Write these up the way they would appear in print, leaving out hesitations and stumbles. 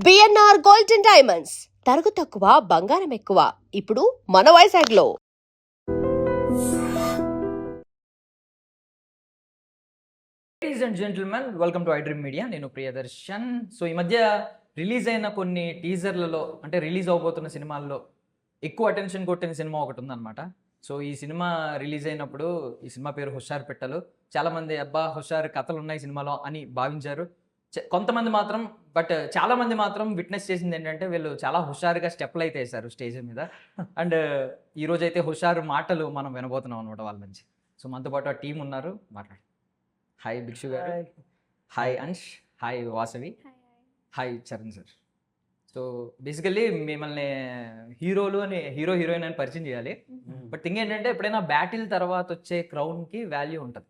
BNR gold and diamonds తరుగు తక్కువ బంగారం ఎక్కువ ఇప్పుడు మన వైజాగ్లో. Ladies and gentlemen, welcome to iDream media. నేను ప్రియదర్శన్. సో ఈ మధ్య రిలీజ్ అయిన కొన్ని టీజర్లలో, అంటే రిలీజ్ అవబోతున్న సినిమాల్లో ఎక్కువ అటెన్షన్ కొట్టిన సినిమా ఒకటి ఉందన్నమాట. సో ఈ సినిమా రిలీజ్ అయినప్పుడు ఈ సినిమా పేరు హుషార్ పెట్టలు. చాలామంది అబ్బా హుషార్ కథలు ఉన్నాయి సినిమాలో అని భావించారు. కొంతమంది మాత్రం, బట్ చాలా మంది మాత్రం విట్నెస్ చేసింది ఏంటంటే వీళ్ళు చాలా హుషారుగా స్టెప్లు అయితే వేశారు స్టేజ్ మీద. అండ్ ఈరోజు అయితే హుషారు మాటలు మనం వినబోతున్నాం అనమాట వాళ్ళ నుంచి. సో మనతో పాటు ఆ టీం ఉన్నారు, మాట్లాడు. హాయ్ భిక్షు గారు, hi Ansh, hi Vasavi, hi Charan sir. So basically మిమ్మల్ని హీరోలు అని హీరో హీరోయిన్ అని పరిచయం చేయాలి. బట్ థింగ్ ఏంటంటే ఎప్పుడైనా బ్యాటిల్ తర్వాత వచ్చే క్రౌన్కి వాల్యూ ఉంటుంది.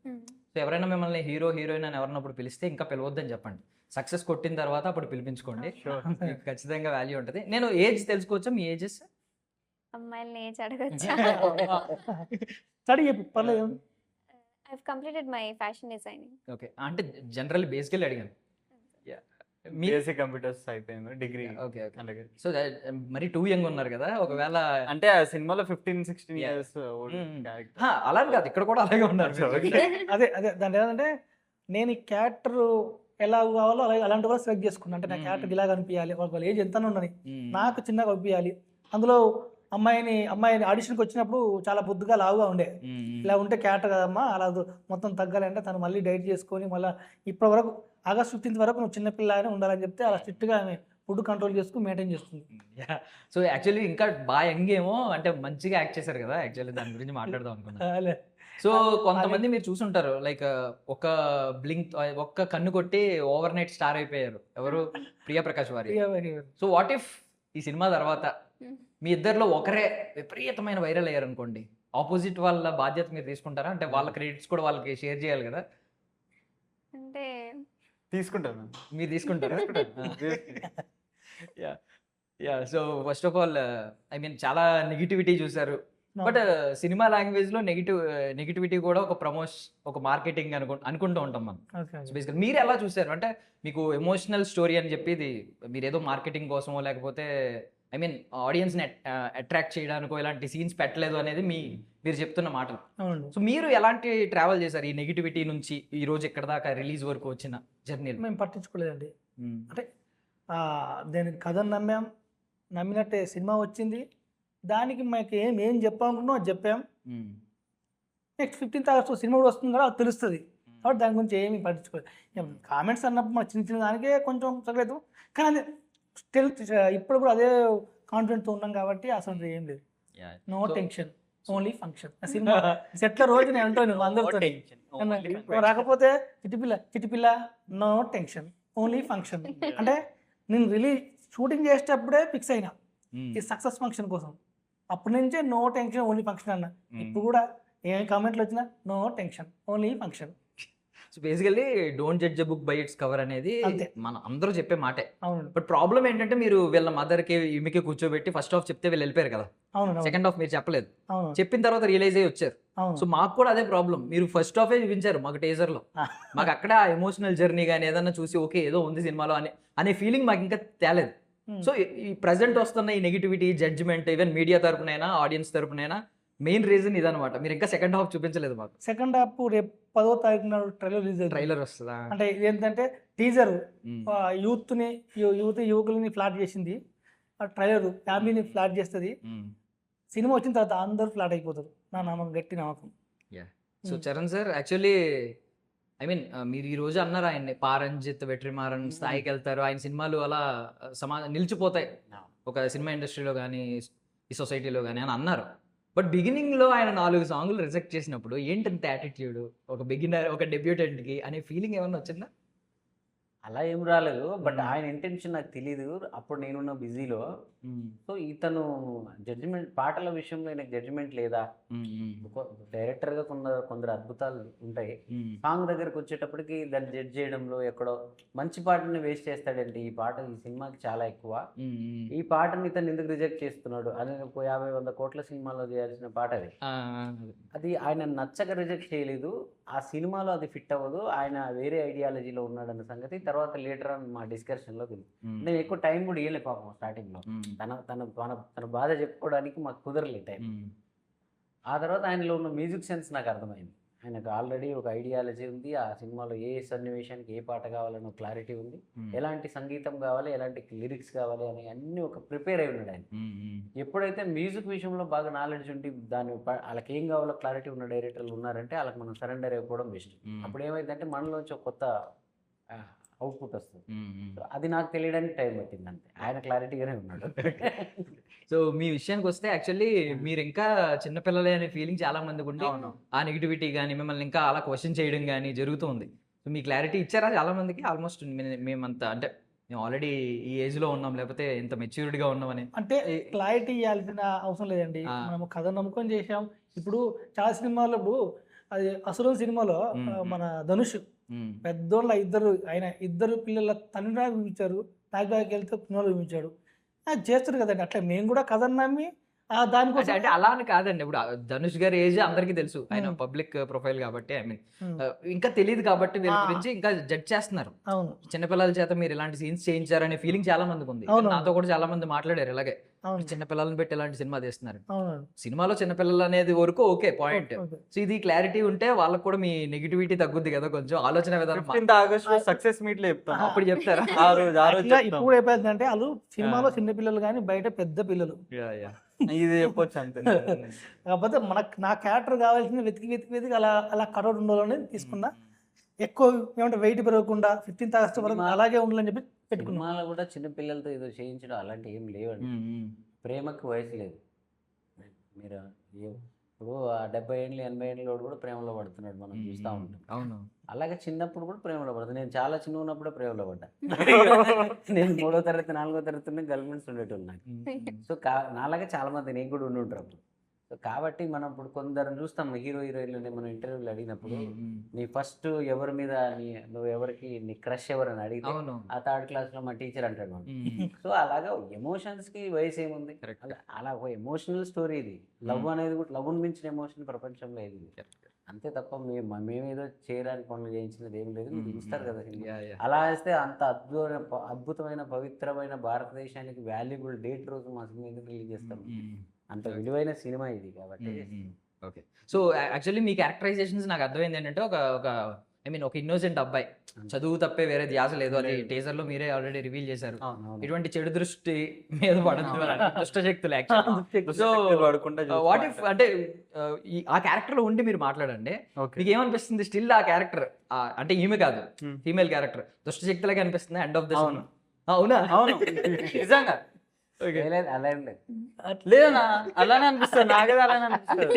సో ఎవరైనా మిమ్మల్ని హీరో హీరోయిన్ అని ఎవరినప్పుడు పిలిస్తే ఇంకా పిలవద్దని చెప్పండి. సక్సెస్ కొట్టిన తర్వాత అప్పుడు పిలిపించుకోండి, మీకు ఖచ్చితంగా వాల్యూ ఉంటుంది. నేను ఏజ్ తెలుసుకోవచ్చా? మీ ఏజెస్? అమ్మాయిల్ని ఏజ్ అడగచ్చా? పర్లేదు. I completed my fashion designing. Okay, అంటే జనరల్ బేసికల్లీ అడిగాను. బేసిక్ కంప్యూటర్స్ అయిపోయింది, డిగ్రీ. Okay okay. సో మరి టూ యంగ్ ఉన్నారు కదా, ఒకవేళ అంటే ఆ సినిమాలో 15-16 ఇయర్స్ అలా కాదు, ఇక్కడ కూడా అలాగే ఉన్నారు. అదే అదే దాంట్లో ఏంటంటే నేను ఈ క్యారెక్టర్ ఎలా కావాలో అలాంటి కూడా సెలెక్ట్ చేసుకున్నాను. అంటే నా క్యారెక్టర్ ఇలాగ అనిపించాలి, వాళ్ళ ఏజ్ ఎంత ఉన్నది, నాకు చిన్నగా అనిపించాలి. అందులో అమ్మాయిని ఆడిషన్కి వచ్చినప్పుడు చాలా బొద్దుగా లావుగా ఉండే. ఇలా ఉంటే క్యారెక్టర్ కదమ్మా, అలా మొత్తం తగ్గాలి అంటే తను మళ్ళీ డైట్ చేసుకొని మళ్ళీ ఇప్పటి వరకు ఆగస్ట్ 15 వరకు నువ్వు చిన్నపిల్లగానే ఉండాలని చెప్తే అలా స్ట్రిక్ట్గా ఆమె ఫుడ్ కంట్రోల్ చేసుకుని మెయింటైన్ చేస్తుంది. సో యాక్చువల్లీ ఇంకా బాగా యంగ్ ఏమో, అంటే మంచిగా యాక్ట్ చేశారు కదా. యాక్చువల్లీ దాని గురించి మాట్లాడదాం అనుకున్నాను. సో కొంతమంది మీరు చూసుంటారు, లైక్ ఒక్క కన్ను కొట్టి ఓవర్ నైట్ స్టార్ అయిపోయారు. ఎవరు? ప్రియా ప్రకాష్ వారి. సో వాట్ ఇఫ్ ఈ సినిమా తర్వాత మీ ఇద్దరిలో ఒకరే విపరీతమైన వైరల్ అయ్యారు అనుకోండి, ఆపోజిట్ వాళ్ళ బాధ్యత మీరు తీసుకుంటారా? అంటే వాళ్ళ క్రెడిట్స్ కూడా వాళ్ళకి షేర్ చేయాలి కదా. అంటే తీసుకుంటాను. మీరు తీసుకుంటారా? Yeah. So first of all I mean చాలా నెగిటివిటీ చూసారు. బట్ సినిమా లాంగ్వేజ్ లో నెగిటివిటీ కూడా ఒక ఒక మార్కెటింగ్ అనుకుంటూ ఉంటాం మనం. బేసికల్ మీరు ఎలా చూసారు? అంటే మీకు ఎమోషనల్ స్టోరీ అని చెప్పి ఇది మీరు ఏదో మార్కెటింగ్ కోసమో లేకపోతే ఐ మీన్ ఆడియన్స్ని అట్రాక్ట్ చేయడానికో ఇలాంటి సీన్స్ పెట్టలేదు అనేది మీరు చెప్తున్న మాటలు. సో మీరు ఎలాంటి ట్రావెల్ చేశారు ఈ నెగిటివిటీ నుంచి ఈ రోజు ఇక్కడ దాకా రిలీజ్ వరకు వచ్చిన జర్నీ? మేము పట్టించుకోలేదండి. అంటే దానికి కథను నమ్మినట్టే సినిమా వచ్చింది. దానికి మాకు ఏం చెప్పాలనుకున్నాం అది చెప్పాం. నెక్స్ట్ 15th ఆగస్టు సినిమా కూడా వస్తుంది కదా, అది తెలుస్తుంది. కాబట్టి దాని గురించి ఏమీ పట్టించుకోలేదు. కామెంట్స్ అన్నప్పుడు మాకు చిన్న దానికే కొంచెం చదవలేదు, కానీ అదే స్టిల్ ఇప్పుడు కూడా అదే కాన్ఫిడెంట్తో ఉన్నాం కాబట్టి అసలు ఏం లేదు. No tension, only function. Cinema సెట్లో రోజు నేను అంటాను అందరితో, రాకపోతే చిటిపిల్ల నో టెన్షన్ ఓన్లీ ఫంక్షన్. అంటే నేను రిలీజ్ షూటింగ్ చేసేటప్పుడే ఫిక్స్ అయినా ఈ సక్సెస్ ఫంక్షన్ కోసం. అప్పటి నుంచే నో టెన్షన్ ఓన్లీ ఫంక్షన్ అన్న. ఇప్పుడు కూడా ఏ కామెంట్లు వచ్చినా no tension only function. So basically don't judge a book by its cover అనేది మనం అందరూ చెప్పే మాటే. బట్ ప్రాబ్లం ఏంటంటే మీరు వీళ్ళ మదర్కి ఈమెకి కూర్చోబెట్టి ఫస్ట్ హాఫ్ చెప్తే వీళ్ళు వెళ్ళిపోయారు కదా, సెకండ్ హాఫ్ మీరు చెప్పలేదు. చెప్పిన తర్వాత రియలైజ్ అయ్యి వచ్చారు. సో మాకు కూడా అదే ప్రాబ్లం, మీరు ఫస్ట్ హాఫే చూపించారు మాకు టీజర్ లో. మాకు అక్కడ ఎమోషనల్ జర్నీ కానీ ఏదన్నా చూసి ఓకే ఏదో ఉంది సినిమాలో అనే ఫీలింగ్ మాకు ఇంకా తేలేదు. సో ఈ ప్రజెంట్ వస్తున్న ఈ నెగిటివిటీ, జడ్జ్మెంట్ ఈవెన్ మీడియా తరపునైనా ఆడియన్స్ తరపునైనా మెయిన్ రీజన్ ఇదనమాట. మీరు ఇంకా సెకండ్ హాఫ్ చూపించలేదు మాకు. సెకండ్ హాఫ్ రేపు 10వ తారీఖున ట్రైలర్ వస్తుందా? అంటే ఏంటంటే టీజర్ యువకులని ఫ్లాట్ చేసింది, ఆ ట్రైలర్ ఫ్యామిలీని ఫ్లాట్ చేస్తుంది. సినిమా వచ్చిన తర్వాత అందరూ ఫ్లాట్ అయిపోతారు, నా నమ్మకం, గట్టి నమ్మకం. So Charan sir, actually I mean మీరు ఈ రోజు అన్నారు ఆయన్ని పారంజిత్ వెట్రిమారన్ స్థాయికి వెళ్తారు, ఆయన సినిమాలు అలా నిలిచిపోతాయి ఒక సినిమా ఇండస్ట్రీలో కానీ ఈ సొసైటీలో కానీ అని అన్నారు. బట్ బిగినింగ్లో ఆయన 4 సాంగులు రిజెక్ట్ చేసినప్పుడు ఏంటంత యాటిట్యూడ్ ఒక బిగినర్, ఒక డెబ్యూటెంట్కి అనే ఫీలింగ్ ఏమన్నా వచ్చిందా? అలా ఏం రాలేదు, బట్ ఆయన ఇంటెన్షన్ నాకు తెలియదు అప్పుడు నేనున్న బిజీలో. సో ఇతను జడ్జిమెంట్ పాటల విషయంలో ఆయనకు జడ్జిమెంట్ లేదా, డైరెక్టర్గా కొందరు అద్భుతాలు ఉంటాయి. సాంగ్ దగ్గరకు వచ్చేటప్పటికి దాన్ని జడ్జ్ చేయడంలో ఎక్కడో మంచి పాటని వేస్ట్ చేస్తాడంటే ఈ సినిమాకి చాలా ఎక్కువ. ఈ పాటని ఇతను ఎందుకు రిజెక్ట్ చేస్తున్నాడు అని 50-100 కోట్ల సినిమాలో చేయాల్సిన పాట అది ఆయన నచ్చక రిజెక్ట్ చేయలేదు. ఆ సినిమాలో అది ఫిట్ అవ్వదు, ఆయన వేరే ఐడియాలజీలో ఉన్నాడన్న సంగతి తర్వాత లేటర్ అని మా డిస్కషన్లో నేను ఎక్కువ టైం కూడా ఇవ్వలే పాపం స్టార్టింగ్లో. తన బాధ చెప్పుకోవడానికి మాకు కుదరలేదు టైం. ఆ తర్వాత ఆయనలో ఉన్న మ్యూజిక్ సెన్స్ నాకు అర్థమైంది. ఆయనకు ఆల్రెడీ ఒక ఐడియాలజీ ఉంది. ఆ సినిమాలో ఏ సన్నివేశానికి ఏ పాట కావాలని ఒక క్లారిటీ ఉంది. ఎలాంటి సంగీతం కావాలి, ఎలాంటి లిరిక్స్ కావాలి అని అన్ని ఒక ప్రిపేర్ అయి ఉన్నాడు ఆయన. ఎప్పుడైతే మ్యూజిక్ విషయంలో బాగా నాలెడ్జ్ ఉండి వాళ్ళకి ఏం కావాలో క్లారిటీ ఉన్న డైరెక్టర్లు ఉన్నారంటే వాళ్ళకి మనం సరెండర్ అయిపోవడం బెస్ట్. అప్పుడు ఏమైందంటే మనలోంచి ఒక కొత్త అవుట్పుట్ వస్తుంది. అది నాకు తెలియడానికి టైం పట్టింది అంతే. ఆయన క్లారిటీగానే ఉన్నాడు. సో మీ విషయానికి వస్తే యాక్చువల్లీ మీరు ఇంకా చిన్నపిల్లలే అనే ఫీలింగ్ చాలా మందికి ఉండి ఆ నెగిటివిటీ కానీ మిమ్మల్ని ఇంకా అలా క్వశ్చన్ చేయడం కానీ జరుగుతుంది. సో మీ క్లారిటీ ఇచ్చారా చాలా మందికి? ఆల్మోస్ట్ మేమంతా అంటే మేము ఆల్రెడీ ఈ ఏజ్ లో ఉన్నాం, లేకపోతే ఇంత మెచ్యూర్డ్గా ఉన్నామని అంటే క్లారిటీ ఇవ్వాల్సిన అవసరం లేదండి. మనము కథ నమ్ముకొని చేసాం. ఇప్పుడు చాలా సినిమాలో ఇప్పుడు అది అసురం సినిమాలో మన ధనుష్ పెద్దోళ్ళ ఇద్దరు పిల్లల తండ్రి చూపించారు, ప్యాక్ బ్యాగ్ వెళ్తే పిల్లలు చూపించాడు. అది చేస్తారు కదండి. అట్లా మేము కూడా కథ నమ్మి దానికోసం అంటే అలా అని కాదండి. ఇప్పుడు ధనుష్ గారి ఏజ్ అందరికీ తెలుసు, ఆయన పబ్లిక్ ప్రొఫైల్ కాబట్టి, ఐ మీన్ ఇంకా తెలియదు కాబట్టి వీళ్ళ గురించి ఇంకా జడ్జ్ చేస్తున్నారు. అవును, చిన్నపిల్లల చేత మీరు ఇలాంటి సీన్స్ చేయించారనే ఫీలింగ్ చాలా మందికి ఉంది. నాతో కూడా చాలా మంది మాట్లాడారు ఇలాగే, చిన్నపిల్లలను పెట్టి ఇలాంటి సినిమా తీస్తున్నారు. సినిమాలో చిన్నపిల్లలు అనేది వరకు ఓకే పాయింట్. సో ఇది క్లారిటీ ఉంటే వాళ్ళకి కూడా మీ నెగిటివిటీ తగ్గుద్ది కదా కొంచెం ఆలోచన విధానం. 15th ఆగస్టు సక్సెస్ మీట్ లో చెప్తాను. అప్పుడు చెప్తారా? ఇప్పుడు అయిపోయిందంటే వాళ్ళు సినిమాలో చిన్న పిల్లలు కానీ బయట పెద్ద పిల్లలు ఇది చెప్పొచ్చు అంతే. కాకపోతే నా క్యారెక్టర్ కావాల్సింది వెతికి అలా అలా కటౌట్ ఉండాలని తీసుకున్నా. ఎక్కువ ఏమంటే వెయిట్ పెరగకుండా 15th ఆగస్టు వరకు అలాగే ఉండాలని చెప్పి పెట్టుకున్నా. సినిమాలో కూడా చిన్న పిల్లలతో ఏదో చేయించడం అలాంటి ఏం లేవండి. ప్రేమకు వయసు లేదు. మీరు ఇప్పుడు 70 ఏళ్ళు 80 ఏళ్ళ కూడా ప్రేమలో పడుతున్నాడు, మనం చూస్తూ ఉంటాం. అవును, అలాగే చిన్నప్పుడు కూడా ప్రేమలో పడుతుంది. నేను చాలా చిన్న ఉన్నప్పుడే ప్రేమలో పడ్డా. నేను 3వ తరగతి 4వ తరగతి గర్ల్ ఫ్రెండ్స్ ఉండేటోళ్ళు నాకు. సో నాలాగే చాలా మంది నేను కూడా ఉండి ఉంటారు అప్పుడు. సో కాబట్టి మనం ఇప్పుడు కొందరు చూస్తాం హీరో హీరోయిన్లని మనం ఇంటర్వ్యూలు అడిగినప్పుడు నీ ఫస్ట్ ఎవరి మీద నువ్వు ఎవరికి నీ క్రష్ ఎవరని అడిగితే ఆ 3rd క్లాస్లో మా టీచర్ అంటాడు. సో అలాగా ఎమోషన్స్ కి వయసు ఏముంది, అలా ఒక ఎమోషనల్ స్టోరీ ఇది. లవ్ అనేది కూడా లవ్ మించిన ఎమోషన్ ప్రపంచంలో ఏది అంతే తప్ప మేమేదో చేయడానికి పనులు చేయించినది ఏం లేదు. మీరు చూస్తారు కదా అలా వేస్తే అంత అద్భుతమైన పవిత్రమైన భారతదేశానికి వాల్యుబుల్ డేట్ రోజు మా సినిమా ఎందుకు రిలీజ్ చేస్తాం? అంత విలువైన సినిమా ఇది కాబట్టి. ఓకే, సో యాక్చువల్లీ మీ క్యారెక్టరైజేషన్స్ నాకు అర్థమైంది ఏంటంటే ఒక ఐ మీన్ ఒక ఇన్నోసెంట్ అబ్బాయి, చదువు తప్పే వేరే ధ్యాస లేదు. అది టీజర్ లో మీరే ఆల్రెడీ రివీల్ చేశారు. ఇటువంటి చెడు దృష్టి మీద పడద్దు, దుష్ట శక్తులు. సో వాట్ ఇఫ్ అంటే ఆ క్యారెక్టర్ లో ఉండి మీరు మాట్లాడండి, మీకు ఏమనిపిస్తుంది? స్టిల్ ఆ క్యారెక్టర్ అంటే ఈమె కాదు, ఫీమేల్ క్యారెక్టర్ దుష్ట శక్తులకి అనిపిస్తుంది ఎండ్ ఆఫ్ ద సినిమా? అవునా? అవును, నిజంగా అలా ఏం లేదు. లేదన్నా, అలానే అనిపిస్తుంది నాకు, అలానే అనిపిస్తుంది.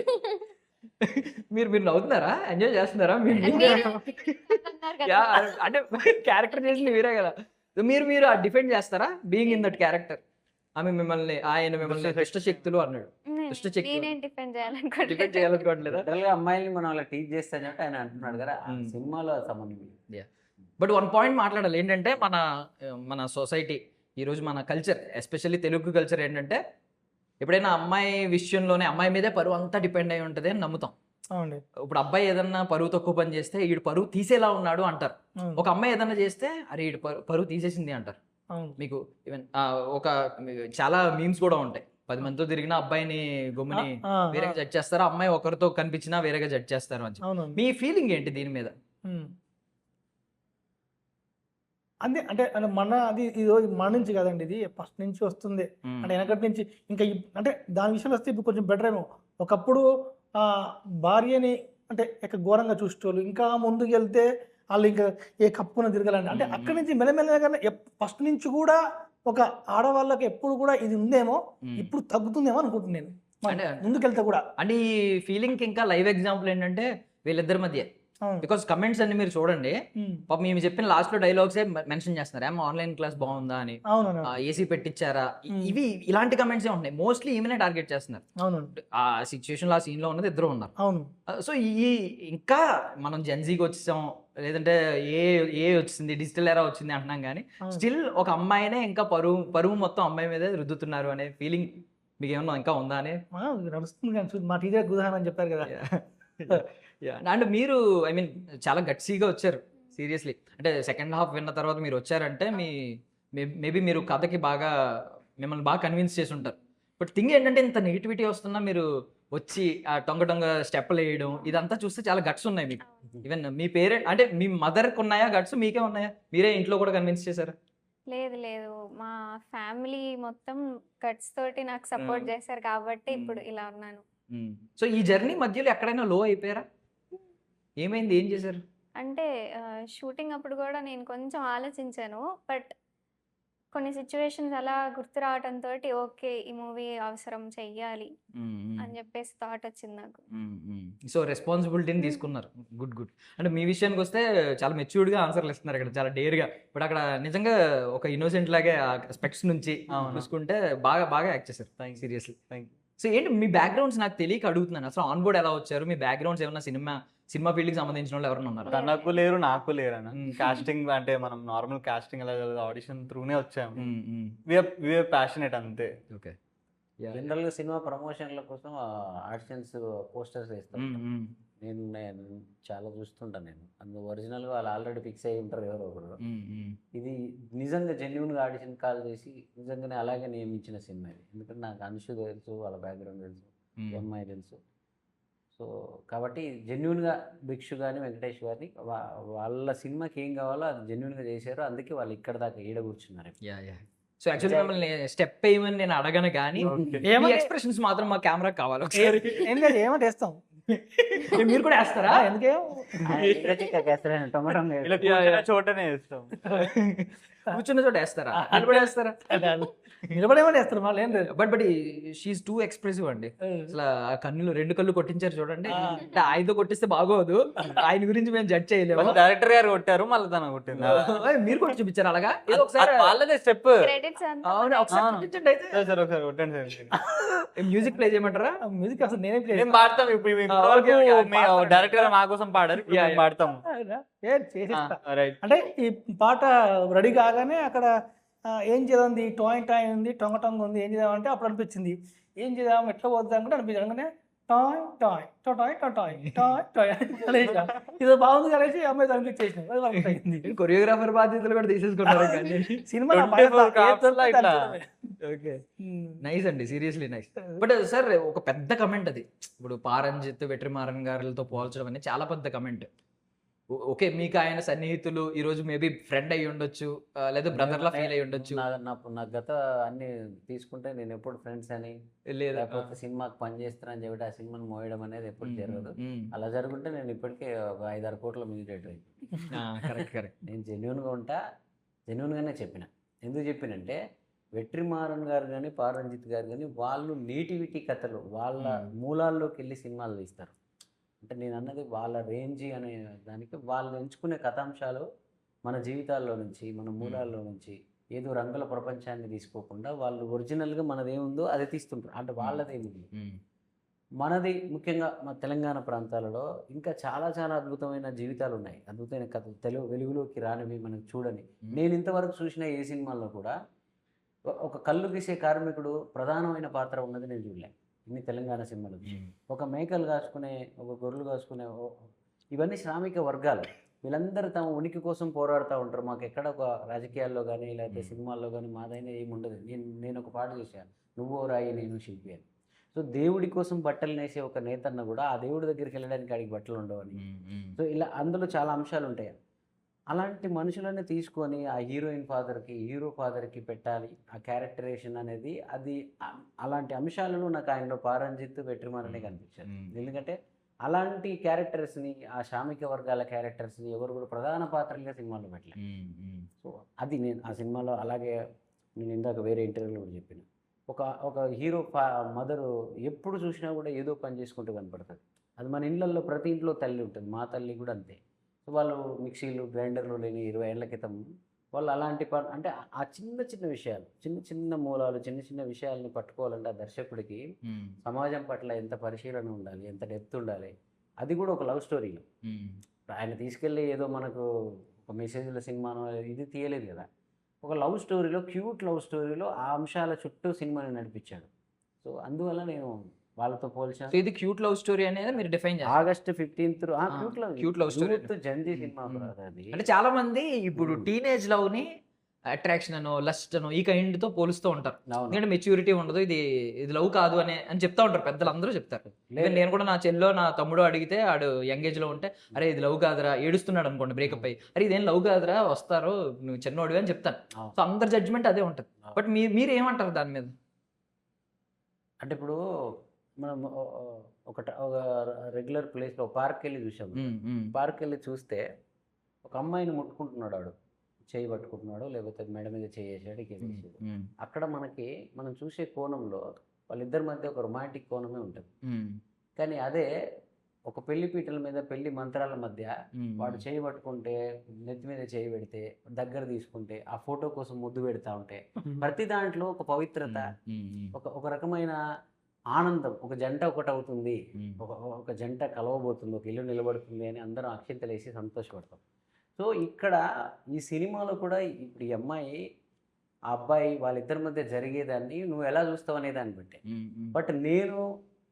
మీరు నవ్వుతున్నారా? ఎంజాయ్ చేస్తున్నారా? అంటే క్యారెక్టర్ చేసింది మీరే కదా, మీరు ఆ డిఫెండ్ చేస్తారా బీయింగ్ ఇన్ దట్ క్యారెక్టర్? ఆమె ఆయన మిమ్మల్ని దుష్ట శక్తులు అన్నాడు. దుష్ట శక్తులు డిఫెండ్ చేయాలనుకోవట్లేదా? అమ్మాయిని మనం అలా టీచ్ చేస్తాను చెప్పి ఆయన అంటున్నాడు కదా, సినిమాలో సంబంధం. బట్ వన్ పాయింట్ మాట్లాడాలి ఏంటంటే మన సొసైటీ ఈరోజు మన కల్చర్, ఎస్పెషల్లీ తెలుగు కల్చర్ ఏంటంటే ఎప్పుడైనా అమ్మాయి విషయంలోనే అమ్మాయి మీదే పరువు అంతా డిపెండ్ అయి ఉంటుంది అని నమ్ముతాం. ఇప్పుడు అబ్బాయి ఏదన్నా పరువు తక్కువ పని చేస్తే ఈడు పరువు తీసేలా ఉన్నాడు అంటారు. ఒక అమ్మాయి ఏదన్నా చేస్తే అరే ఈడు పరువు తీసేసింది అంటారు. మీకు ఈవెన్ ఒక చాలా మీమ్స్ కూడా ఉంటాయి, 10 మందితో తిరిగిన అబ్బాయిని గమ్ముని వేరేగా జడ్జ్ చేస్తారు, అమ్మాయి ఒకరితో కనిపించినా వేరేగా జడ్జ్ చేస్తారు అని. మీ ఫీలింగ్ ఏంటి దీని మీద? అంటే మన అది ఇది మన నుంచి కదండి, ఇది ఫస్ట్ నుంచి వస్తుంది. అంటే వెనకటి నుంచి ఇంకా అంటే దాని విషయంలో వస్తే ఇప్పుడు కొంచెం బెటర్ ఏమో. ఒకప్పుడు భార్యని అంటే ఇక ఘోరంగా చూసేటోళ్ళు, ఇంకా ముందుకు వెళ్తే వాళ్ళు ఇంకా ఏ కప్పున తిరగాలండి. అంటే అక్కడి నుంచి మెల్లమెల్లగా ఫస్ట్ నుంచి కూడా ఒక ఆడవాళ్ళకి ఎప్పుడు కూడా ఇది ఉందేమో, ఇప్పుడు తగ్గుతుందేమో అనుకుంటున్నాను నేను ముందుకెళ్తే కూడా. అంటే ఈ ఫీలింగ్ ఇంకా లైవ్ ఎగ్జాంపుల్ ఏంటంటే వీళ్ళిద్దరి మధ్య, బికాస్ కమెంట్స్ అన్ని మీరు చూడండి, పాప మేము చెప్పిన లాస్ట్ లో డైలాగ్స్ మెన్షన్ చేస్తున్నారు, ఏమో ఆన్లైన్ క్లాస్ బాగుందా అని, ఏసీ పెట్టించారా, ఇవి ఇలాంటి కమెంట్స్ ఏ ఉంటున్నాయి. మోస్ట్లీ ఈమెనే టార్గెట్ చేస్తున్నారు. ఆ సిచ్యువేషన్ లో ఆ సీన్ లో ఉన్నది ఇద్దరు ఉన్నారు. సో ఈ ఇంకా మనం జెన్జీకి వచ్చేసాం, లేదంటే ఏ వచ్చింది, డిజిటల్ ఎరా వచ్చింది అంటున్నాం, కానీ స్టిల్ ఒక అమ్మాయినే ఇంకా పరువు మొత్తం అమ్మాయి మీద రుద్దుతున్నారు అనే ఫీలింగ్ మీకు ఏమన్నా ఇంకా ఉందా అని నడుస్తుంది. మా టీచర్ ఉదాహరణ చెప్పారు కదా. అండ్ మీరు ఐ మీన్ చాలా గట్సీగా వచ్చారు సీరియస్లీ అంటే సెకండ్ హాఫ్ విన్న తర్వాత మీరు వచ్చారంటే మేబీ మీరు కథకి బాగా మిమ్మల్ని బాగా కన్విన్స్ చేసి ఉంటారు. బట్ థింగ్ ఏంటంటే ఇంత నెగిటివిటీ వస్తున్నా మీరు వచ్చి ఆ టొంగ స్టెప్పులు వేయడం ఇదంతా చూస్తే చాలా గట్స్ ఉన్నాయి మీకు. ఈవెన్ మీ పేరెంట్ అంటే మీ మదర్కి ఉన్నాయా గట్స్, మీకే ఉన్నాయా? మీరే ఇంట్లో కూడా కన్విన్స్ చేశారా? లేదు లేదు, మా ఫ్యామిలీ మొత్తం గట్స్ తోటి నాకు సపోర్ట్ చేశారు కాబట్టి ఇప్పుడు ఇలా ఉన్నాను. సో ఈ జర్నీ మధ్యలో ఎక్కడైనా లో అయిపోయారా? ఏమైంది, ఏం చేశారు? అంటే షూటింగ్ అప్పుడు కూడా నేను కొంచెం ఆలోచించాను, బట్ కొన్ని సిచ్యువేషన్స్ అలా గుర్తు రావడంతో ఓకే ఈ మూవీ అవసరం చెయ్యాలి అని చెప్పేసి థాట్ వచ్చింది నాకు. సో రెస్పాన్సిబిలిటీని తీసుకున్నారు. Good good. అంటే మీ విషయానికి వస్తే చాలా మెచ్యూర్డ్గా ఆన్సర్లు ఇస్తున్నారు ఇక్కడ, చాలా డేర్గా. బట్ అక్కడ నిజంగా ఒక ఇన్నోసెంట్ లాగే ఆ స్పెక్ట్స్ నుంచి చూసుకుంటే బాగా బాగా యాక్ట్ చేశారు. Seriously thank you. సో ఏంటి మీ బ్యాక్గ్రౌండ్స్ నాకు తెలియక అడుగుతున్నాను, అసలు ఆన్ బోర్డ్ ఎలా వచ్చారు? మీ బ్యాక్గ్రౌండ్స్ ఏమన్నా సినిమా ఫీల్డ్కి సంబంధించిన వాళ్ళు ఎవరైనా ఉన్నారు? తనకు లేరు, నాకు లేరు అన్న. కాస్టింగ్ అంటే మనం నార్మల్ కాస్టింగ్ ఎలా ఆడిషన్ త్రూనే వచ్చాము. వీఆర్ ప్యాషనేట్ అంతే. ఓకే. జనరల్గా సినిమా ప్రమోషన్ల కోసం ఆడిషన్స్ పోస్టర్స్ వేస్తాం. నేను చాలా చూస్తుంటాను. నేను అందులో ఒరిజినల్గా వాళ్ళు ఆల్రెడీ ఫిక్స్ అయ్యి ఉంటారు ఎవరో ఒకరు. ఇది నిజంగా జెన్యున్గా ఆడిషన్ కాల్ చేసి నిజంగానే అలాగే నియమించిన సినిమా ఇది. ఎందుకంటే నాకు అనుషు తెలుసు, వాళ్ళ బ్యాక్గ్రౌండ్ తెలుసు, ఎంఐ తెలుసు. సో కాబట్టి జెన్యున్గా భిక్షు కానీ వెంకటేష్ గారిని వాళ్ళ సినిమాకి ఏం కావాలో అది జెన్యున్గా చేశారు. అందుకే వాళ్ళు ఇక్కడ దాకా ఈడ కూర్చున్నారు. సో యాక్చువల్లీ మిమ్మల్ని స్టెప్ వేయమని నేను అడగను కానీ ఎక్స్ప్రెషన్స్ మాత్రం మా కెమెరా కావాలి ఒకసారి. ఏమంటే వేస్తాం. మీరు కూడా వేస్తారా? ఎందుకే చోటనే వేస్తాం. కూర్చున్న చోట వేస్తారా, నిలబడి వేస్తారా? నిలబడేమని వేస్తారు మళ్ళీ ఏం లేదు. బట్ షీఈ్ టూ ఎక్స్ప్రెసివ్ అండి. అసలు ఆ కన్నులు 2 కళ్ళు కొట్టించారు చూడండి. అంటే ఆయనతో కొట్టిస్తే బాగోదు, ఆయన గురించి మేము జడ్జ్ చేయలేము. డైరెక్టర్ గారు కొట్టారు, మళ్ళీ తన కొట్టింది. మీరు కొట్టి చూపించారు అలాగా? ఏదో ఒకసారి వాళ్ళదే స్టెప్. క్రెడిట్స్ అవును, ఒకసారి కొట్టించండి అయితే. ఒకసారి కొట్టండి సార్. మ్యూజిక్ ప్లే చేయమంటారా? మ్యూజిక్ అసలు నేనే ప్లే మేము పాడతాం. ఇప్పుడు డైరెక్టర్ గారు మా కోసం పాడారు, పాడతాము. అంటే ఈ పాట రెడీ కాగానే అక్కడ ఏం చేద్దాం, టాయ్ టాయ్ ఉంది, టొంగ టొంగ ఉంది, ఏం చేద్దామంటే అప్పుడు అనిపించింది ఏం చేద్దాం, ఎట్లా పోద్దాం కూడా అనిపించింది. అనగానే toy toy toy toy toy toy ఇది బాగుంది కలిసి అమ్మాయి అనిపించేసింది. కొరియోగ్రాఫర్ బాధ్యతలు కూడా తీసేసుకున్నారు సినిమా. ఓకే, నైస్ అండి, సీరియస్లీ నైస్. బట్ సార్ ఒక పెద్ద కమెంట్ అది, ఇప్పుడు పారంజిత్ వెట్రిమారన్ గారితో పోల్చడం అనేది చాలా పెద్ద కమెంట్. ఓకే, మీకు ఆయన సన్నిహితులు ఈ రోజు మేబీ ఫ్రెండ్ అయ్యి ఉండొచ్చు, లేదా బ్రదర్ లా ఫీల్ అయ్యి ఉండొచ్చు. నా గత అన్ని తీసుకుంటే నేను ఎప్పుడు ఫ్రెండ్స్ అని లేకపోతే సినిమాకి పని చేస్తానని చెప్పి ఆ సినిమాని మోయడం అనేది ఎప్పుడు జరగదు. అలా జరుగుంటే నేను ఇప్పటికే ఒక 5-6 కోట్ల మ్యూజిక్ కరెక్ట్. నేను జెన్యున్గా ఉంటా, జెన్యున్గానే చెప్పిన. ఎందుకు చెప్పినంటే వెట్రిమారన్ గారు కానీ పారంజిత్ గారు కానీ వాళ్ళు నేటివిటీ కథలు వాళ్ళ మూలాల్లోకి వెళ్ళి సినిమాలు తీస్తారు. అంటే నేను అన్నది వాళ్ళ రేంజ్ అనే దానికి వాళ్ళు ఎంచుకునే కథాంశాలు మన జీవితాల్లో నుంచి, మన మూలాల్లో నుంచి ఏదో రంగుల ప్రపంచాన్ని తీసుకోకుండా వాళ్ళు ఒరిజినల్గా మనదేముందో అది తీస్తుంటారు. అంటే వాళ్ళదేముంది, మనది ముఖ్యంగా మన తెలంగాణ ప్రాంతాలలో ఇంకా చాలా చాలా అద్భుతమైన జీవితాలు ఉన్నాయి, అద్భుతమైన కథలు వెలుగులోకి రానివి మనకు చూడని. నేను ఇంతవరకు చూసిన ఏ సినిమాల్లో కూడా ఒక కళ్ళు గీసే కార్మికుడు ప్రధానమైన పాత్ర ఉన్నది నేను చూడలే. ఇన్ని తెలంగాణ సినిమాలు ఒక మేకలు కాసుకునే, ఒక గొర్రెలు కాసుకునే, ఇవన్నీ శ్రామిక వర్గాలు. వీళ్ళందరూ తమ ఉనికి కోసం పోరాడుతూ ఉంటారు. మాకు ఎక్కడ ఒక రాజకీయాల్లో కానీ లేకపోతే సినిమాల్లో కానీ మాదైనా ఏముండదు. నేను ఒక పాట చూశాను, నువ్వో రాయి నేను శిల్పి అని. సో దేవుడి కోసం బట్టలు నేసే ఒక నేతన్న కూడా ఆ దేవుడి దగ్గరికి వెళ్ళడానికి ఆడికి బట్టలు ఉండవని. సో ఇలా అందులో చాలా అంశాలు ఉంటాయి. అలాంటి మనుషులన్నీ తీసుకొని ఆ హీరోయిన్ ఫాదర్కి, హీరో ఫాదర్కి పెట్టాలి ఆ క్యారెక్టరేషన్ అనేది. అది అలాంటి అంశాలను నాకు ఆయనలో పారంజిత్ వెట్రిమారనే కనిపించారు. ఎందుకంటే అలాంటి క్యారెక్టర్స్ని, ఆ శ్రామిక వర్గాల క్యారెక్టర్స్ని ఎవరు కూడా ప్రధాన పాత్రలుగా సినిమాలో పెట్టలేదు. సో అది నేను ఆ సినిమాలో అలాగే నేను ఇందాక వేరే ఇంటర్వ్యూలో కూడా చెప్పిన, ఒక హీరో మదరు ఎప్పుడు చూసినా కూడా ఏదో పని చేసుకుంటూ కనపడుతుంది. అది మన ఇళ్ళల్లో ప్రతి ఇంట్లో తల్లి ఉంటుంది, మా తల్లి కూడా అంతే. వాళ్ళు మిక్సీలు, గ్రైండర్లు లేని 20 ఏళ్ల క్రితం వాళ్ళు అలాంటి అంటే ఆ చిన్న విషయాలు, చిన్న మూలాలు, చిన్న విషయాలని పట్టుకోవాలంటే ఆ దర్శకుడికి సమాజం పట్ల ఎంత పరిశీలన ఉండాలి, ఎంత డెప్త్ ఉండాలి. అది కూడా ఒక లవ్ స్టోరీలో ఆయన తీసుకెళ్ళి ఏదో మనకు ఒక మెసేజ్ల సినిమానో ఇది తీయలేదు కదా. ఒక లవ్ స్టోరీలో, క్యూట్ లవ్ స్టోరీలో ఆ అంశాల చుట్టూ సినిమాని నడిపించాడు. సో అందువల్ల నేను వాళ్ళతో పోల్చాను. సో ఇది క్యూట్ లవ్ స్టోరీ అనేది మీరు డిఫైన్ చేస్తారు. August 15th cute love story. జంజీ సినిమా brother అది. అంటే చాలా మంది ఇప్పుడు టీనేజ్ లవ్ ని అట్రాక్షన్ అనో లస్ట్ అనో ఈ కైండ్ తో పోలుస్తూ ఉంటారు. అవును. ఎందుకంటే మెచ్యూరిటీ ఉండదు, ఇది లవ్ కాదు అని చెప్తా ఉంటారు పెద్దలు, అందరూ చెప్తారు. లేదు. నేను కూడా నా చెల్లో నా తమ్ముడు అడిగితే ఆడు యంగ్ ఏజ్ లో ఉంటే అరే ఇది లవ్ కాదురా, ఏడుస్తున్నాడు అనుకోండి బ్రేకప్ అయ్యి, అరే ఇదేం లవ్ కాదురా వస్తారు నువ్వు చిన్నోడివి అని చెప్తాను. అవును. సో అందరి జడ్జ్మెంట్ అదే ఉంటుంది. అవును. బట్ మీరు ఏమంటారు దాని మీద? అంటే ఇప్పుడు మనం ఒక రెగ్యులర్ ప్లేస్లో పార్క్ వెళ్ళి చూసాం. పార్క్ వెళ్ళి చూస్తే ఒక అమ్మాయిని ముట్టుకుంటున్నాడు, ఆడు చేయి పట్టుకుంటున్నాడు, లేకపోతే మెడ మీద చేయి వేసాడు, అక్కడ మనం చూసే కోణంలో వాళ్ళిద్దరి మధ్య ఒక రొమాంటిక్ కోణమే ఉంటుంది. కానీ అదే ఒక పెళ్లి పీటల మీద పెళ్లి మంత్రాల మధ్య వాడు చేయి పట్టుకుంటే, నెత్తి మీద చేయి పెడితే, దగ్గర తీసుకుంటే, ఆ ఫోటో కోసం ముద్దు పెడతా ఉంటే, ప్రతి దాంట్లో ఒక పవిత్రత, ఒక రకమైన ఆనందం, ఒక జంట ఒకటి అవుతుంది, ఒక జంట కలవబోతుంది, ఒక ఇల్లు నిలబడుతుంది అని అందరం అక్షింతలు వేసి సంతోషపడతాం. సో ఇక్కడ ఈ సినిమాలో కూడా ఇప్పుడు ఈ అమ్మాయి ఆ అబ్బాయి వాళ్ళిద్దరి మధ్య జరిగేదాన్ని నువ్వు ఎలా చూస్తావు అనే దాన్ని బట్టే. బట్ నేను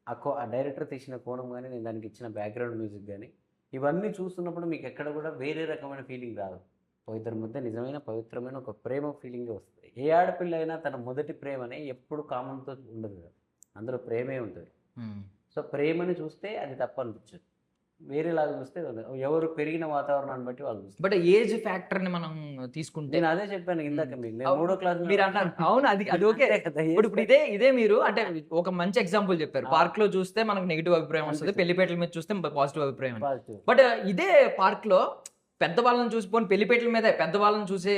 ఆ డైరెక్టర్ తీసిన కోణం కానీ, నేను దానికి ఇచ్చిన బ్యాక్గ్రౌండ్ మ్యూజిక్ కానీ ఇవన్నీ చూస్తున్నప్పుడు మీకు ఎక్కడ కూడా వేరే రకమైన ఫీలింగ్ రాదు. ఇద్దరి మధ్య నిజమైన పవిత్రమైన ఒక ప్రేమ ఫీలింగే వస్తుంది. ఏ ఆడపిల్ల అయినా తన మొదటి ప్రేమనే ఎప్పుడు కామంతో ఉండదు కదా, అందులో ప్రేమే ఉంటుంది. సో ప్రేమని చూస్తే అది తప్పు అనిపించదు, వేరేలాగా చూస్తే ఎవరు పెరిగిన వాతావరణాన్ని బట్టి వాళ్ళు చూస్తారు. బట్ ఏజ్ ఫ్యాక్టర్ ని మనం తీసుకుంటే, నేను అదే చెప్పాను ఇందాక మీకు, నేను 3వ క్లాస్ మీరు అన్నారు అవును, అది ఓకే. ఇప్పుడు ఇదే మీరు అంటే ఒక మంచి ఎగ్జాంపుల్ చెప్పారు. పార్క్ లో చూస్తే మనకు నెగిటివ్ అభిప్రాయం వస్తుంది, పెళ్లిపేటల మీద చూస్తే పాజిటివ్ అభిప్రాయం. బట్ ఇదే పార్క్ లో పెద్దవాళ్ళని చూసిపోని పెళ్లిపేటల మీద పెద్దవాళ్ళని చూసే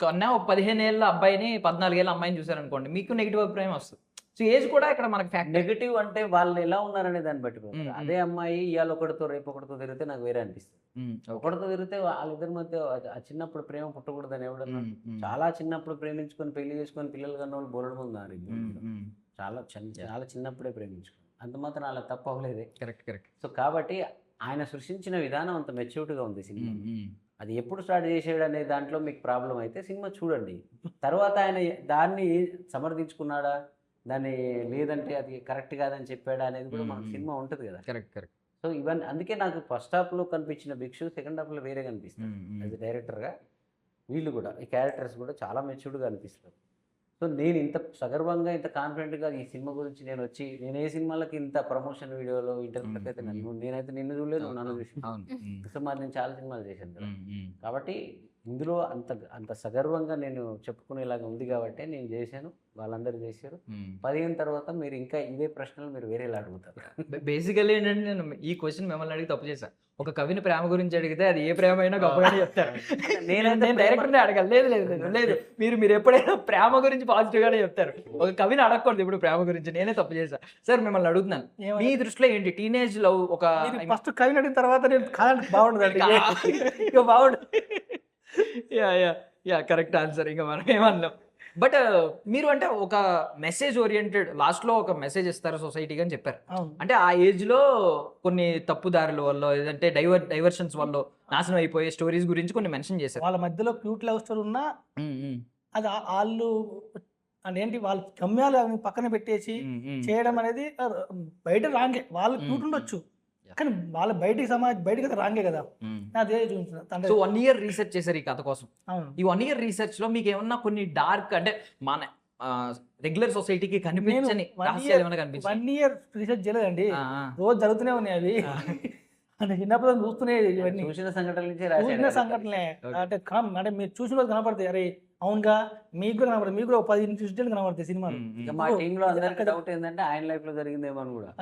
కన్నా ఒక 15 ఏళ్ళ అబ్బాయిని 14 ఏళ్ళ అమ్మాయిని చూసారనుకోండి, మీకు నెగిటివ్ అభిప్రాయం వస్తుంది. సో ఏజ్ కూడా ఇక్కడ మనకి ఫ్యాక్టర్. నెగిటివ్ అంటే వాళ్ళు ఎలా ఉన్నారనే దాన్ని బట్టి. అదే అమ్మాయి ఇవాళ ఒకటితో రేపు ఒకటితో తిరిగితే నాకు వేరే అనిపిస్తుంది. ఒకటితో తిరిగితే వాళ్ళిద్దరి మధ్య ఆ చిన్నప్పుడు ప్రేమ పుట్టకూడదని ఎవడన్నా, చాలా చిన్నప్పుడు ప్రేమించుకొని పెళ్లి చేసుకొని పిల్లలు కన్నా వాళ్ళు బోలడం ఉన్నారు. చాలా చిన్నప్పుడే ప్రేమించుకుని అంత మాత్రం అలా తప్పు అవ్వలేదే. కరెక్ట్. సో కాబట్టి ఆయన సృష్టించిన విధానం అంత మెచ్యూర్డ్గా ఉంది సినిమా. అది ఎప్పుడు స్టార్ట్ చేసాడు అనే దాంట్లో మీకు ప్రాబ్లం అయితే సినిమా చూడండి. తర్వాత ఆయన దాన్ని సమర్థించుకున్నాడా, దాన్ని లేదంటే అది కరెక్ట్ కాదని చెప్పాడా అనేది కూడా మనకు సినిమా ఉంటుంది కదా. కరెక్ట్. సో ఇవన్నీ అందుకే నాకు ఫస్ట్ హాఫ్లో కనిపించిన భిక్షు సెకండ్ హాఫ్లో వేరే కనిపిస్తుంది. యాజ్ డైరెక్టర్గా వీళ్ళు కూడా ఈ క్యారెక్టర్స్ కూడా చాలా మెచ్యూర్డ్గా అనిపిస్తారు. సో నేను ఇంత సగర్వంగా ఇంత కాన్ఫిడెంట్గా ఈ సినిమా గురించి నేను ఏ సినిమాలకి ఇంత ప్రమోషన్ వీడియోలో ఇంటర్వ్యూలకు అయితే నేనైతే నిన్ను చూడలేదు, నన్ను చూసి. సో మరి నేను చాలా సినిమాలు చేశాను కదా, కాబట్టి ఇందులో అంత సగర్వంగా నేను చెప్పుకునేలాగా ఉంది కాబట్టి నేను చేశాను, వాళ్ళందరూ చేశారు. 15 తర్వాత మీరు ఇంకా ఇవే ప్రశ్నలు మీరు వేరేలా అడుగుతారు. బేసికల్లీ ఏంటంటే నేను ఈ క్వశ్చన్ మిమ్మల్ని అడిగి తప్పు చేశాను. ఒక కవిని ప్రేమ గురించి అడిగితే అది ఏ ప్రేమ అయినా గొప్పగానే చెప్తారు. నేను డైరెక్టర్ని అడగాలి. లేదు మీరు ఎప్పుడైనా ప్రేమ గురించి పాజిటివ్ గానే చెప్తారు. ఒక కవిని అడగకూడదు ఇప్పుడు ప్రేమ గురించి. నేనే తప్పు చేశాను. సార్ మిమ్మల్ని అడుగుతున్నాను, మీ దృష్టిలో ఏంటి టీనేజ్ లవ్? ఒక ఫస్ట్ కవిని అడిగిన తర్వాత నేను కాదంటే బాగుండదు, ఇక బాగుండదు. Yeah correct answer. ఇంకా మనం ఏమన్నాం. బట్ మీరు అంటే ఒక మెసేజ్ ఓరియంటెడ్ లాస్ట్లో ఒక మెసేజ్ ఇస్తారు సొసైటీకి అని చెప్పారు. అంటే ఆ ఏజ్ లో కొన్ని తప్పుదారుల వల్ల ఏదంటే డైవర్షన్స్ వల్ల నాశనం అయిపోయే స్టోరీస్ గురించి కొన్ని మెన్షన్ చేశారు. వాళ్ళ మధ్యలో క్యూట్ లవ్ స్టోరీ ఉన్నా అది వాళ్ళు అంటే ఏంటి వాళ్ళ గమ్యాలు అవి పక్కన పెట్టేసి చేయడం అనేది బయట రాంగే. వాళ్ళు క్యూట్ ఉండొచ్చు కానీ వాళ్ళ బయటికి రాంగే కదా. అదే చూపించిన. సో 1 year రీసెర్చ్ చేశారు ఈ కథ కోసం. ఈ 1 year రీసెర్చ్ లో మీకు ఏమన్నా కొన్ని డార్క్ అంటే మన రెగ్యులర్ సొసైటీకి కనిపించని రహస్యాలు ఏమైనా కనిపించాయి? 1 year రీసెర్చ్ చేయలేదండి, రోజు జరుగుతూనే ఉన్నాయి అవి. అంటే చిన్నప్పుడు చూస్తూనే ఇవన్నీ చూసిన సంఘటనలే. అంటే మీరు చూసిన రోజు కనపడతాయి, అరే అవునుగా మీకు కూడా కనపడతాయి, మీకు కూడా 10 ఇన్సిడెంట్ కనపడతాయి సినిమాలు. మా టీంలో అందరికీ డౌట్ ఏంటంటే ఆయన లైఫ్ లో జరిగిందేమో అని కూడా,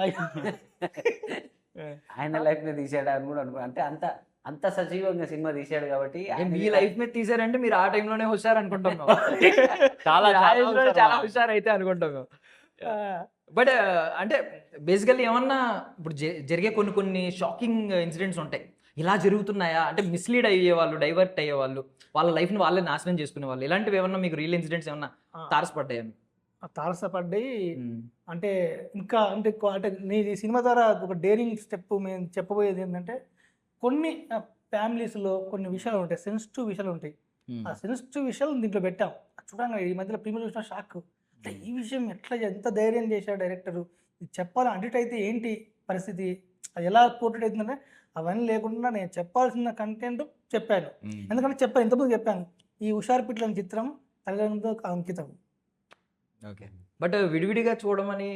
ఆయన లైఫ్ మీద తీసాడు అని కూడా అనుకో. అంటే అంత సజీవంగా సినిమా తీసాడు కాబట్టి. మీ లైఫ్ మీద తీసారంటే మీరు ఆ టైంలోనే హుషారు అనుకుంటున్నాం. చాలా హుషారు అయితే అనుకుంటాం. బట్ అంటే బేసికల్లీ ఏమన్నా ఇప్పుడు జరిగే కొన్ని షాకింగ్ ఇన్సిడెంట్స్ ఉంటాయి, ఇలా జరుగుతున్నాయా అంటే మిస్లీడ్ అయ్యేవాళ్ళు, డైవర్ట్ అయ్యేవాళ్ళు, వాళ్ళ లైఫ్ని వాళ్ళే నాశనం చేసుకునే వాళ్ళు, ఇలాంటివి ఏమన్నా మీకు రియల్ ఇన్సిడెంట్స్ ఏమన్నా తారసపడ్డాయా? తారసపడ్డాయి. అంటే ఇంకా అంటే నీ సినిమా ద్వారా ఒక డేరింగ్ స్టెప్ మేము చెప్పబోయేది ఏంటంటే, కొన్ని ఫ్యామిలీస్లో కొన్ని విషయాలు ఉంటాయి, సెన్సిటివ్ విషయాలు ఉంటాయి. ఆ సెన్సిటివ్ విషయాలు దీంట్లో పెట్టాం. చూడంగా ఈ మధ్యలో ప్రీమియర్ చూసిన షాక్, ఈ విషయం ఎంత ధైర్యం చేశాడు డైరెక్టర్, చెప్పాలి అడిట్ అయితే ఏంటి పరిస్థితి, అది ఎలా పోర్ట్రేట్ అవుతుందంటే అవన్నీ లేకుండా నేను చెప్పాల్సిన కంటెంట్ చెప్పాను. ఎందుకంటే చెప్పాను, ఇంతకుముందు చెప్పాను, ఈ హుషారు పిట్లని చిత్రం తల్లిదండ్రులతో అంకితం. ఓకే, బట్ విడివిడిగా చూడమని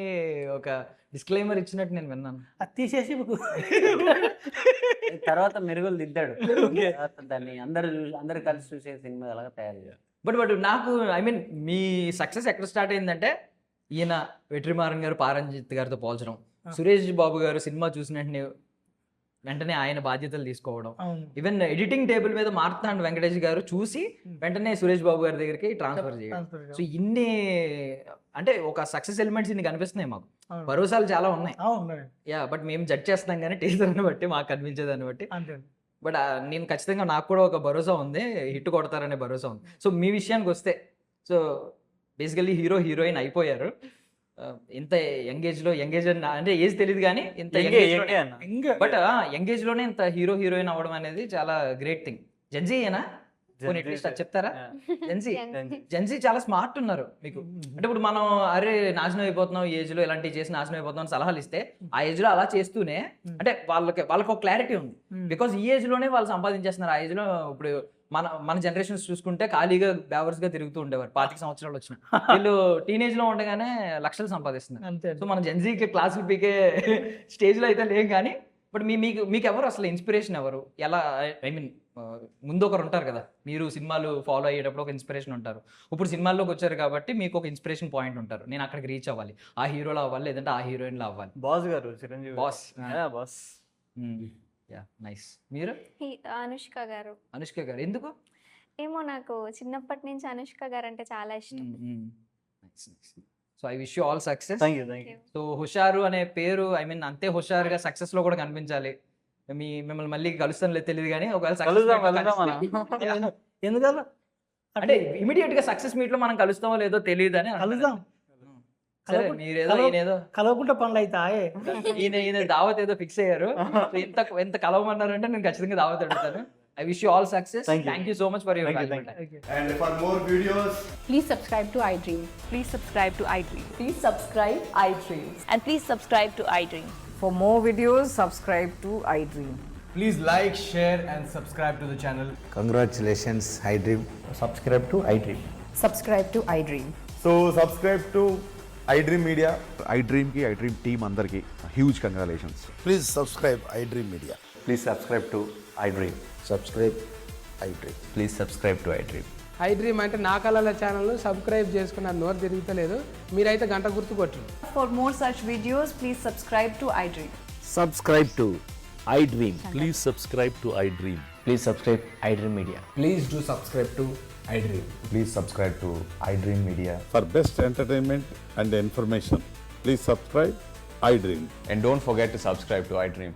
ఒక డిస్క్లైమర్ ఇచ్చినట్టు నేను విన్నాను. అది తీసేసి తర్వాత మెరుగులు దిద్దాడు. తర్వాత దాన్ని అందరు కలిసి చూసే సినిమా అలాగా తయారు చేయాలి. బట్ నాకు ఐ మీన్ మీ సక్సెస్ ఎక్కడ స్టార్ట్ అయిందంటే ఈయన వెట్రిమారన్ గారు పారంజిత్ గారితో పోల్చడం, సురేష్ బాబు గారు సినిమా చూసిన వెంటనే ఆయన బాధ్యతలు తీసుకోవడం, ఈవెన్ ఎడిటింగ్ టేబుల్ మీద మార్తాండ్ వెంకటేష్ గారు చూసి వెంటనే సురేష్ బాబు గారి దగ్గరికి ట్రాన్స్ఫర్ చేయడం. సో ఇన్ని అంటే ఒక సక్సెస్ ఎలిమెంట్స్ ఇన్ని కనిపిస్తున్నాయి మాకు, భరోసాలు చాలా ఉన్నాయి. యా, బట్ మేము జడ్జ్ చేస్తున్నాం కానీ టీజర్ని బట్టి మాకు కనిపించేదాన్ని బట్టి. బట్ నేను ఖచ్చితంగా నాకు కూడా ఒక భరోసా ఉంది, హిట్ కొడతారనే భరోసా ఉంది. సో మీ విషయానికి వస్తే, సో బేసికల్లీ హీరో హీరోయిన్ అయిపోయారు. ఇంత యంగేజ్ అంటే ఏజ్ తెలియదు కానీ ఇంత బట్ యంగేజ్ లోనే ఇంత హీరో హీరోయిన్ అవ్వడం అనేది చాలా గ్రేట్ థింగ్. జెన్జీ ఏనా చెప్తారా? జెన్జీ చాలా స్మార్ట్ ఉన్నారు మీకు. అంటే ఇప్పుడు మనం అరే నాశనం అయిపోతున్నాం ఈ ఏజ్ లో, ఇలాంటివి చేసి నాశనం అయిపోతున్నాం సలహాలు ఇస్తే ఆ ఏజ్ లో అలా చేస్తూనే అంటే వాళ్ళకి ఒక క్లారిటీ ఉంది. బికాస్ ఈ ఏజ్ లోనే వాళ్ళు సంపాదించేస్తున్నారు. ఆ ఏజ్ లో ఇప్పుడు మన జనరేషన్స్ చూసుకుంటే ఖాళీగా బ్యావర్స్ గా తిరుగుతూ ఉండేవారు. 25 సంవత్సరాలు వచ్చిన వీళ్ళు టీనేజ్ లో ఉండగానే లక్షలు సంపాదిస్తున్నారు. సో మన జెన్జీకి క్లాసులు పీకే స్టేజ్ లో అయితే లేం కానీ, బట్ మీకు ఎవరు అసలు ఇన్స్పిరేషన్ ఎవరు? ఎలా ఐ మీన్ ముందు ఒకరు ఉంటారు కదా, మీరు సినిమాలు ఫాలో అయ్యేటప్పుడు ఒక ఇన్స్పిరేషన్ ఉంటారు. ఇప్పుడు సినిమాల్లోకి వచ్చారు కాబట్టి మీకు ఒక ఇన్స్పిరేషన్ పాయింట్ ఉంటారు. నేను అక్కడికి రీచ్ అవ్వాలి, ఆ హీరోలో అవ్వాలి, లేదంటే ఆ హీరోయిన్లో అవ్వాలి. బాస్ గారు, Chiranjeevi boss. Boss. Yeah, nice. మీరు? అనుష్క గారు. అనుష్క గారు ఎందుకు? ఏమో నాకు చిన్నప్పటి నుంచి అనుష్క గారు అంటే చాలా ఇష్టం. So I wish you all success. Thank you. So హుషారు అనే పేరు ఐ మీన్ అంతే హుషారుగా సక్సెస్ లో కూడా కనిపించాలి. మిమ్మల్ని మళ్ళీ కలుస్తాం లేదు తెలియదు కానీ ఒకవేళ ఎందుకలా అంటే ఇమీడియట్ గా సక్సెస్ మీట్ లో మనం కలుస్తామో లేదో తెలియదు అని కలుద్దాం. సరే, మీరేదో కలవకుండా పనులు అవుతాయి. ఈయన దావత్ ఏదో ఫిక్స్ అయ్యారు. ఎంత కలవమన్నారంటే నేను ఖచ్చితంగా దావత్ అడుగుతాను. I wish you all success. Thank you so much for your valuable time. And for more videos, please subscribe to iDream. Please subscribe to iDream. Please subscribe iDream. And please subscribe to iDream. For more videos, subscribe to iDream. please like, share and subscribe to the channel. Congratulations, iDream. Subscribe to iDream. Subscribe to iDream. So subscribe to iDream Media. iDream ki iDream team andarki huge congratulations. Please subscribe iDream Media. Please subscribe to iDream. Subscribe iDream. Please subscribe to iDream. iDream అంటే నా కళల channel subscribe చేసుకున్న నోరు తిరుగుతలేదు, మీరైతే గంట గుర్తు కొట్టండి. For more such videos, please subscribe to iDream. Subscribe to iDream. Please subscribe to iDream. Please subscribe iDream Media. Please do subscribe to iDream. Please subscribe to iDream Media. For best entertainment and information, please subscribe iDream. And don't forget to subscribe to iDream.